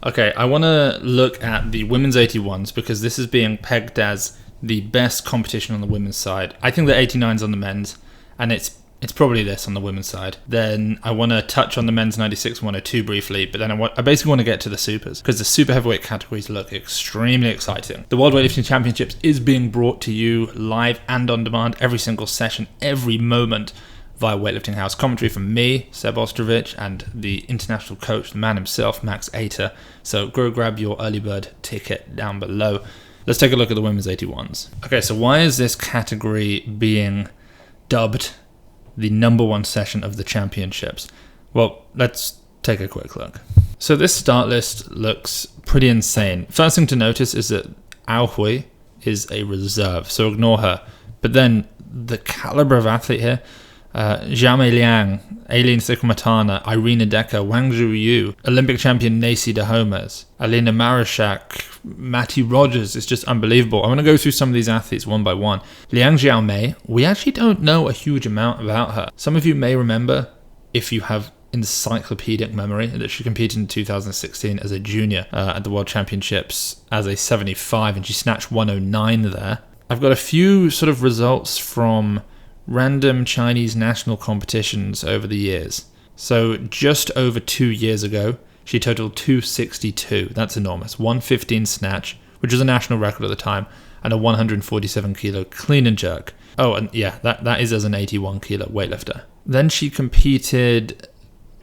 Okay, I want to look at the women's 81s because this is being pegged as the best competition on the women's side. I think the 89's on the men's, and it's probably this on the women's side. Then I want to touch on the men's 96 and 102 briefly, but then I basically want to get to the supers because the super heavyweight categories look extremely exciting. The World Weightlifting Championships is being brought to you live and on demand every single session, every moment via Weightlifting House. Commentary from me, Seb Ostrovich, and the international coach, the man himself, Max Ater. So go grab your early bird ticket down below. Let's take a look at the women's 81s. Okay, so why is this category being dubbed the number one session of the championships? Well, let's take a quick look. So this start list looks pretty insane. First thing to notice is that Ao Hui is a reserve, so ignore her. But then the caliber of athlete here, Xiaomei Liang, Elieen Cikamatana, Iryna Dekha, Wang Zhouyu, Olympic champion Neisi Dajomes, Alina Marashak, Mattie Rogers is just unbelievable. I'm going to go through some of these athletes one by one. Liang Xiaomei, we actually don't know a huge amount about her. Some of you may remember, if you have encyclopedic memory, that she competed in 2016 as a junior at the World Championships as a 75, and she snatched 109 there. I've got a few sort of results from random Chinese national competitions over the years. So just over 2 years ago, she totaled 262. That's enormous. 115 snatch, which was a national record at the time, and a 147 kilo clean and jerk. Oh, and yeah, that is as an 81 kilo weightlifter. Then she competed,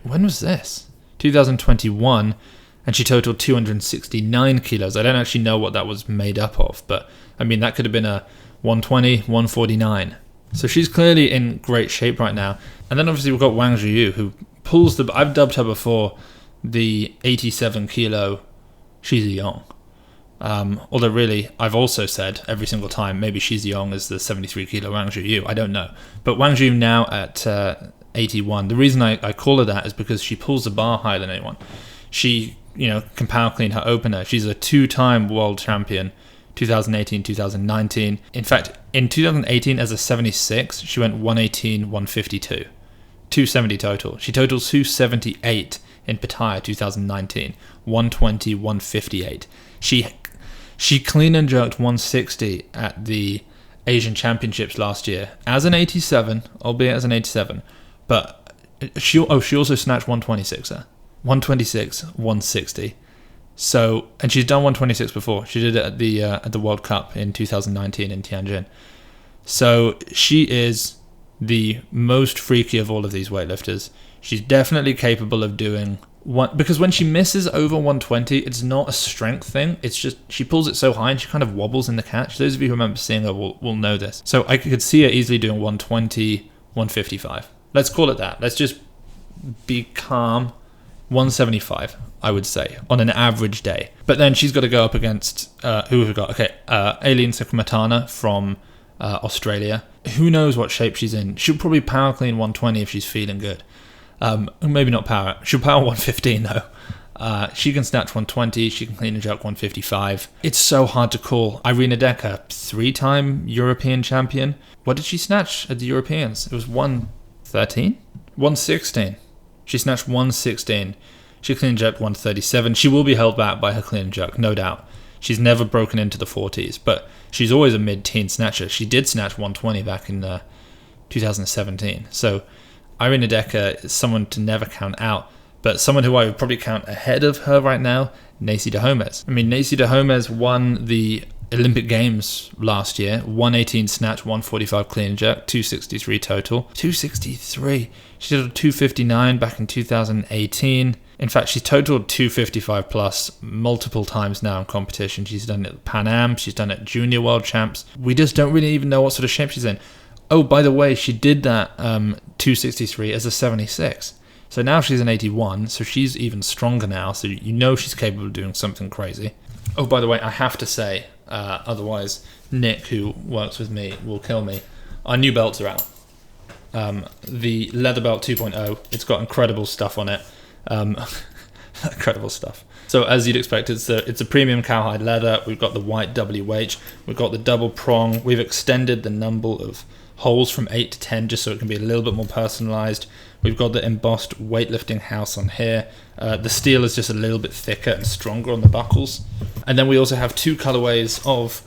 when was this? 2021, and she totaled 269 kilos. I don't actually know what that was made up of, but I mean, that could have been a 120, 149. So she's clearly in great shape right now. And then obviously we've got Wang Zhouyu, who pulls I've dubbed her before the 87 kilo Shizi Yong. Although really, I've also said every single time, maybe Shizi Yong is the 73 kilo Wang Zhouyu. I don't know. But Wang Zhouyu now at 81. The reason I call her that is because she pulls the bar higher than anyone. She, can power clean her opener. She's a 2-time world champion. 2018, 2019. In fact, in 2018 as a 76, she went 118, 152. 270 total. She totals 278 in Pattaya 2019. 120, 158. She clean and jerked 160 at the Asian Championships last year as an 87, albeit as an 87. But she also snatched 126 there. 126, 160. So, and she's done 126 before. She did it at the World Cup in 2019 in Tianjin. So she is the most freaky of all of these weightlifters. She's definitely capable of doing one, because when she misses over 120, it's not a strength thing. It's just she pulls it so high and she kind of wobbles in the catch. Those of you who remember seeing her will know this. So I could see her easily doing 120, 155. Let's call it that. Let's just be calm. 175, I would say, on an average day. But then she's got to go up against, who have we got? Okay, Elieen Cikamatana from Australia. Who knows what shape she's in? She'll probably power clean 120 if she's feeling good. Maybe not power. She'll power 115 though. She can snatch 120. She can clean and jerk 155. It's so hard to call. Iryna Dekha, 3-time European champion. What did she snatch at the Europeans? It was 113? 116. She snatched 116. She clean and jerked 137. She will be held back by her clean and jerk, no doubt. She's never broken into the 40s, but she's always a mid-teen snatcher. She did snatch 120 back in 2017. So Iryna Dekha is someone to never count out, but someone who I would probably count ahead of her right now, Neisi Dajomes. I mean, Neisi Dajomes won the Olympic Games last year. 118 snatch, 145 clean and jerk, 263 total. 263. She did a 259 back in 2018. In fact, she totaled 255 plus multiple times now in competition. She's done it at Pan Am. She's done it at Junior World Champs. We just don't really even know what sort of shape she's in. Oh, by the way, she did that 263 as a 76. So now she's an 81, so she's even stronger now. So you know she's capable of doing something crazy. Oh, by the way, I have to say, otherwise Nick, who works with me, will kill me. Our new belts are out. The Leather Belt 2.0, it's got incredible stuff on it. Incredible stuff. So as you'd expect, it's a premium cowhide leather. We've got the white WH. We've got the double prong. We've extended the number of holes from 8 to 10 just so it can be a little bit more personalized. We've got the embossed Weightlifting House on here. The steel is just a little bit thicker and stronger on the buckles. And then we also have 2 colorways of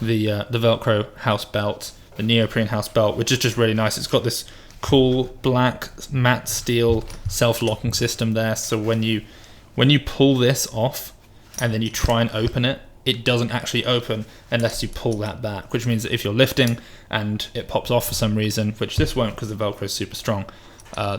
the Velcro house belt, the neoprene house belt, which is just really nice. It's got this cool black matte steel self-locking system there, so when you pull this off and then you try and open it, it doesn't actually open unless you pull that back, which means that if you're lifting and it pops off for some reason, which this won't because the Velcro is super strong,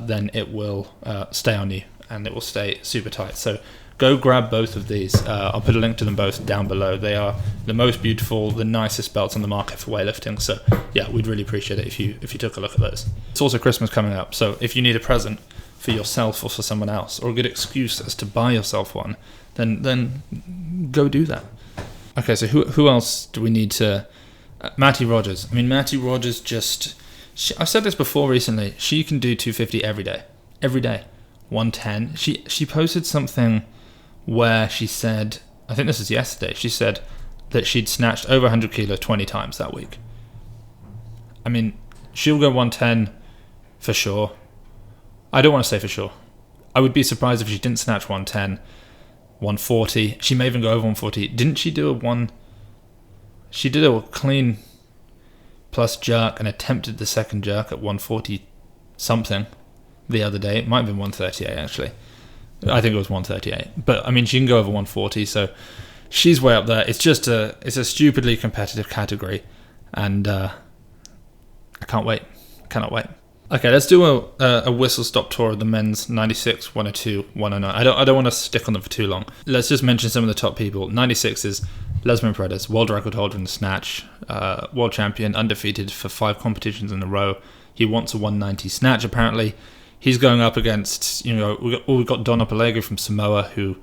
then it will stay on you and it will stay super tight. So go grab both of these. I'll put a link to them both down below. They are the most beautiful, the nicest belts on the market for weightlifting. So yeah, we'd really appreciate it if you took a look at those. It's also Christmas coming up, so if you need a present for yourself or for someone else, or a good excuse as to buy yourself one, then go do that. Okay, so who else do we need to... Mattie Rogers. I mean, Mattie Rogers I've said this before recently. She can do 250 every day. Every day. 110. She posted something where she said, I think this was yesterday, she said that she'd snatched over 100 kilo 20 times that week. I mean, she'll go 110 for sure. I don't want to say for sure. I would be surprised if she didn't snatch 110, 140. She may even go over 140. Didn't she do she did a clean plus jerk and attempted the second jerk at 140 something the other day. It might have been 138 actually. I think it was 138. But I mean, she can go over 140, so she's way up there. It's a stupidly competitive category, and I can't wait. Cannot wait. Okay, let's do a whistle-stop tour of the men's 96, 102, 109. I don't want to stick on them for too long. Let's just mention some of the top people. 96 is Lesman Paredes, world record holder in the snatch, world champion, undefeated for 5 competitions in a row. He wants a 190 snatch, apparently. He's going up against, we've got Donna Pelego from Samoa, who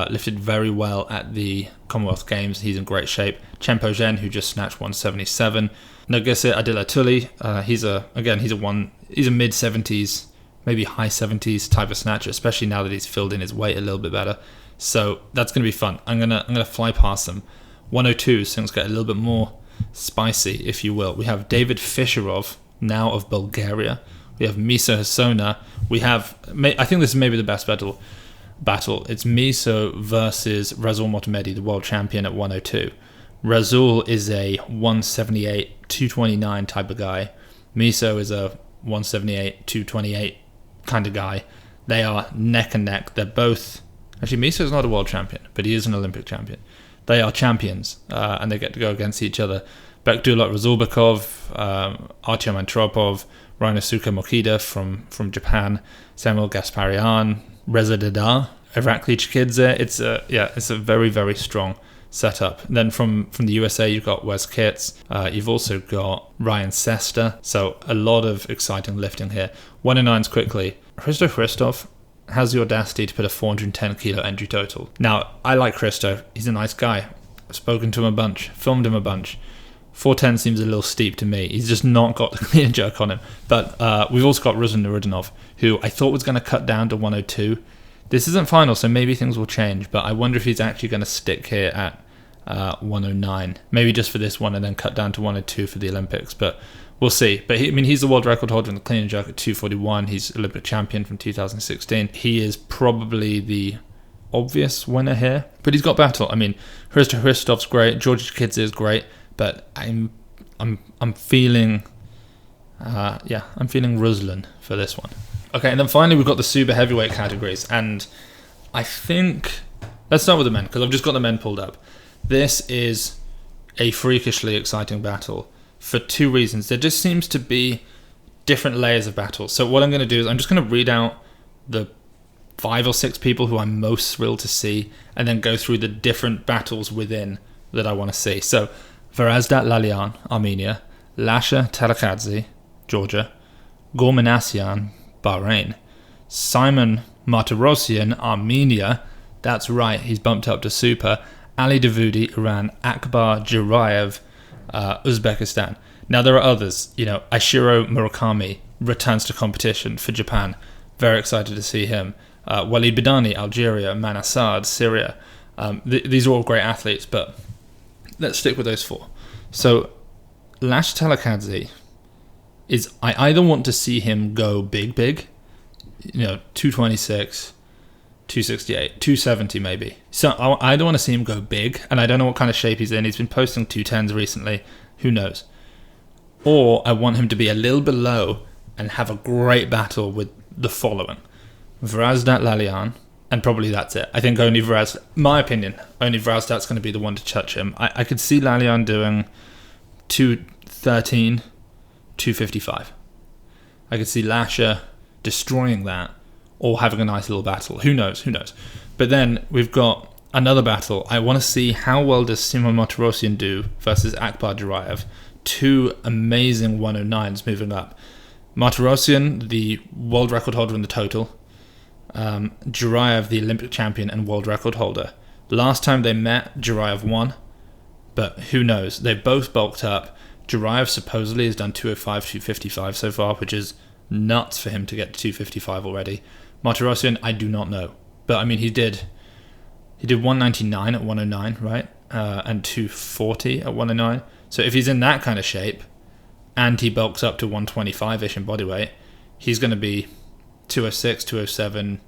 lifted very well at the Commonwealth Games. He's in great shape. Chempo Zhen, who just snatched 177. Nagise Adilatuli, he's a mid-70s, maybe high 70s type of snatcher, especially now that he's filled in his weight a little bit better. So that's going to be fun. I'm gonna fly past them. 102, so things get a little bit more spicy, if you will. We have David Fisherov, now of Bulgaria. We have Miso Hasona. We have, I think this is maybe the best battle. It's Miso versus Razul Motamedi, the world champion at 102. Razul is a 178, 229 type of guy. Miso is a 178, 228 kind of guy. They are neck and neck. They're both... Actually, Miso is not a world champion, but he is an Olympic champion. They are champions, and they get to go against each other. Bekdulat Razulbekov, Artyom Antropov, Rynosuke Mokida from Japan, Samuel Gasparian, Reza Dadar, Irakli Chikidze. It's a very, very strong setup. Then from the USA, you've got Wes Kitts. You've also got Ryan Sester. So a lot of exciting lifting here. 109s quickly. Hristo Hristov has the audacity to put a 410 kilo entry total. Now, I like Hristo. He's a nice guy. I've spoken to him a bunch, filmed him a bunch. 410 seems a little steep to me. He's just not got the clean and jerk on him. But we've also got Ruslan Nurudinov, who I thought was going to cut down to 102. This isn't final, so maybe things will change, but I wonder if he's actually going to stick here at 109. Maybe just for this one and then cut down to 102 for the Olympics, but we'll see. But he's the world record holder in the clean and jerk at 241. He's Olympic champion from 2016. He is probably the obvious winner here, but he's got battle. I mean, Hristo Hristov's great, Georgi Chikidze is great, but I'm feeling Ruslan for this one. Okay, and then finally we've got the super heavyweight categories, and I think let's start with the men because I've just got the men pulled up. This is a freakishly exciting battle for 2 reasons. There just seems to be different layers of battle. So what I'm going to do is I'm just going to read out the 5 or 6 people who I'm most thrilled to see, and then go through the different battles within that I want to see. So Varazdat Lalian, Armenia; Lasha Talakhadze, Georgia; Gormanasyan, Bahrain; Simon Martirosyan, Armenia. That's right, he's bumped up to super. Ali Davoudi, Iran; Akbar Jirayev, Uzbekistan. Now there are others. Ashiro Murakami returns to competition for Japan. Very excited to see him. Walid Bidani, Algeria; Manassad, Syria. These are all great athletes, but let's stick with those 4. So, Lasha Talakhadze is I either want to see him go big, 226, 268, 270 maybe. So I either want to see him go big, and I don't know what kind of shape he's in. He's been posting 210s recently. Who knows? Or I want him to be a little below and have a great battle with the following: Vrasdat Lalian, and probably that's it. I think only my opinion, only Vrasdat's going to be the one to touch him. I could see Lalian doing 213, 255. I could see Lasha destroying that, or having a nice little battle. Who knows? But then we've got another battle. I want to see how well does Simon Martirosyan do versus Akbar Jurayev. Two amazing 109s moving up. Martirosyan, the world record holder in the total. Jurayev, the Olympic champion and world record holder. Last time they met, Jurayev won, but who knows? They've both bulked up. Jurayev supposedly has done 205, 255 so far, which is nuts for him to get to 255 already. Martirosyan, I do not know, but I mean he did 199 at 109, right? And 240 at 109. So if he's in that kind of shape, and he bulks up to 125-ish in bodyweight, he's going to be 206, 207,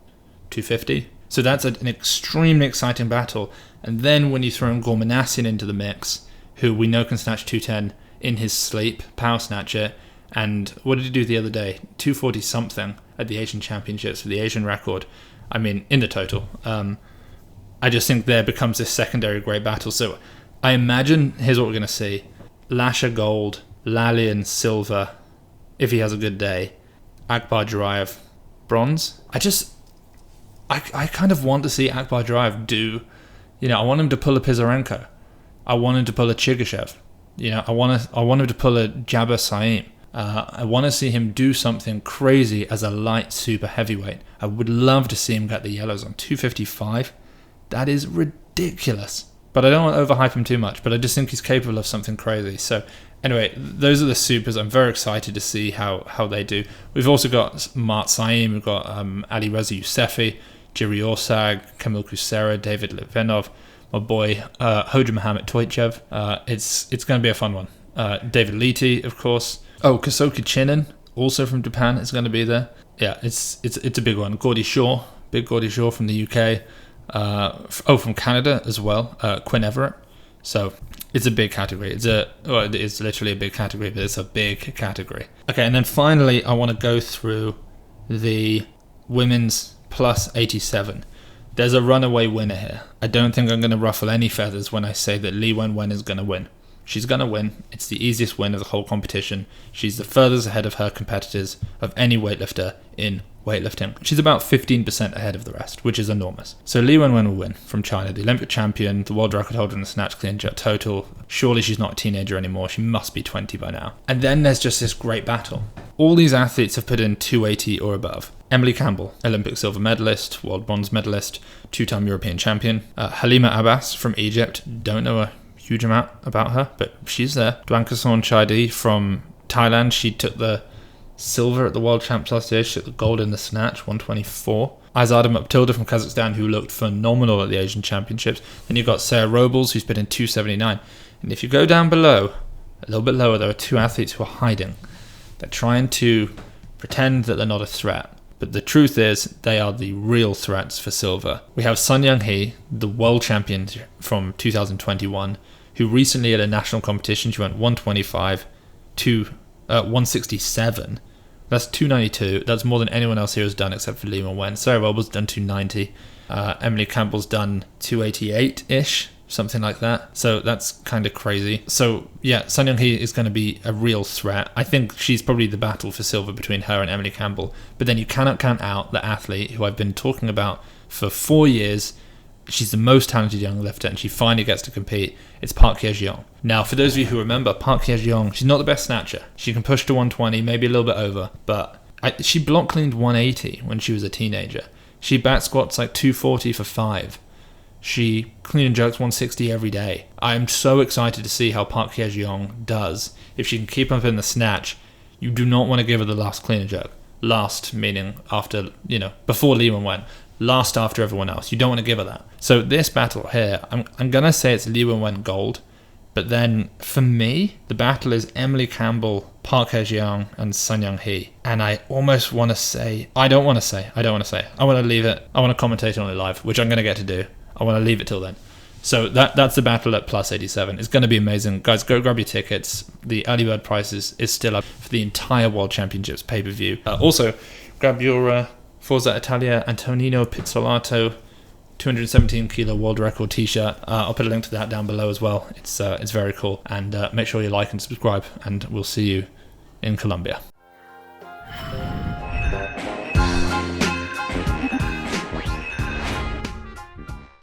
250. So that's an extremely exciting battle. And then when you throw in Gormanasian into the mix, who we know can snatch 210 in his sleep, power snatcher, and what did he do the other day? 240 something at the Asian Championships for the Asian record. I mean, in the total. I just think there becomes this secondary great battle. So I imagine, here's what we're going to see. Lasha gold, Lalian silver, if he has a good day. Akbar Jurayev bronze. I kind of want to see Akbar Jurayev do, I want him to pull a Pizarenko. I want him to pull a Chigashev. I want him to pull a Jabba Saim. I want to see him do something crazy as a light super heavyweight. I would love to see him get the yellows on 255. That is ridiculous. But I don't want to overhype him too much, but I just think he's capable of something crazy. So anyway, those are the supers. I'm very excited to see how they do. We've also got Mart Saim, we've got Ali Reza Yousefi, Jiri Orsag, Kamil Kusera, David Litvinov, my boy Hoja Mohamed Toychev. It's going to be a fun one. David Leety, of course. Oh, Kosoki Chinen, also from Japan, is going to be there. Yeah, it's a big one. Gordy Shaw, big Gordy Shaw from the UK. From Canada as well, Quinn Everett. So it's a big category. It's literally a big category, but it's a big category. Okay, and then finally, I want to go through the women's plus 87. There's a runaway winner here. I don't think I'm going to ruffle any feathers when I say that Li Wenwen is going to win. She's going to win. It's the easiest win of the whole competition. She's the furthest ahead of her competitors of any weightlifter in weightlifting. She's about 15% ahead of the rest, which is enormous. So Li Wenwen will win from China, the Olympic champion, the world record holder in the snatch, clean jerk total. Surely she's not a teenager anymore. She must be 20 by now. And then there's just this great battle. All these athletes have put in 280 or above. Emily Campbell, Olympic silver medalist, world bronze medalist, two-time European champion. Halima Abbas from Egypt, don't know a huge amount about her, but she's there. Dwankason Chaidi from Thailand, she took the silver at the World Champs last year. She took the gold in the snatch, 124. Izada Maptilda from Kazakhstan, who looked phenomenal at the Asian Championships. Then you've got Sarah Robles, who's been in 279. And if you go down below, a little bit lower, there are two athletes who are hiding. They're trying to pretend that they're not a threat. But the truth is, they are the real threats for silver. We have Sun Young Hee, the world champion from 2021, who recently at a national competition, she went 125 to 167. That's 292. That's more than anyone else here has done except for Li Wenwen. Sarah Robles done 290. Emily Campbell's done 288-ish, something like that. So that's kind of crazy. So yeah, Sun Young Hee is going to be a real threat. I think she's probably the battle for silver between her and Emily Campbell. But then you cannot count out the athlete who I've been talking about for 4 years. She's the most talented young lifter, and she finally gets to compete. It's Park Hye-jeong. Now, for those of you who remember, Park Hye-jeong, she's not the best snatcher. She can push to 120, maybe a little bit over, but she block cleaned 180 when she was a teenager. She back squats like 240 for 5. She clean and jerks 160 every day. I'm so excited to see how Park Hye-jeong does. If she can keep up in the snatch, you do not want to give her the last clean and jerk. Last, meaning after, before Li Wenwen. Last after everyone else. You don't want to give her that. So this battle here, I'm going to say it's Li Wenwen gold. But then, for me, the battle is Emily Campbell, Park Hae-jiang and Sanyang Hee. And I almost want to say, I don't want to say. I want to leave it. I want to commentate on it live, which I'm going to get to do. I want to leave it till then. So that's the battle at plus 87. It's going to be amazing. Guys, go grab your tickets. The early bird prices is still up for the entire World Championships pay-per-view. Also, grab your Forza Italia Antonino Pizzolato 217 kilo world record t-shirt. I'll put a link to that down below as well. It's very cool. And make sure you like and subscribe, and we'll see you in Colombia.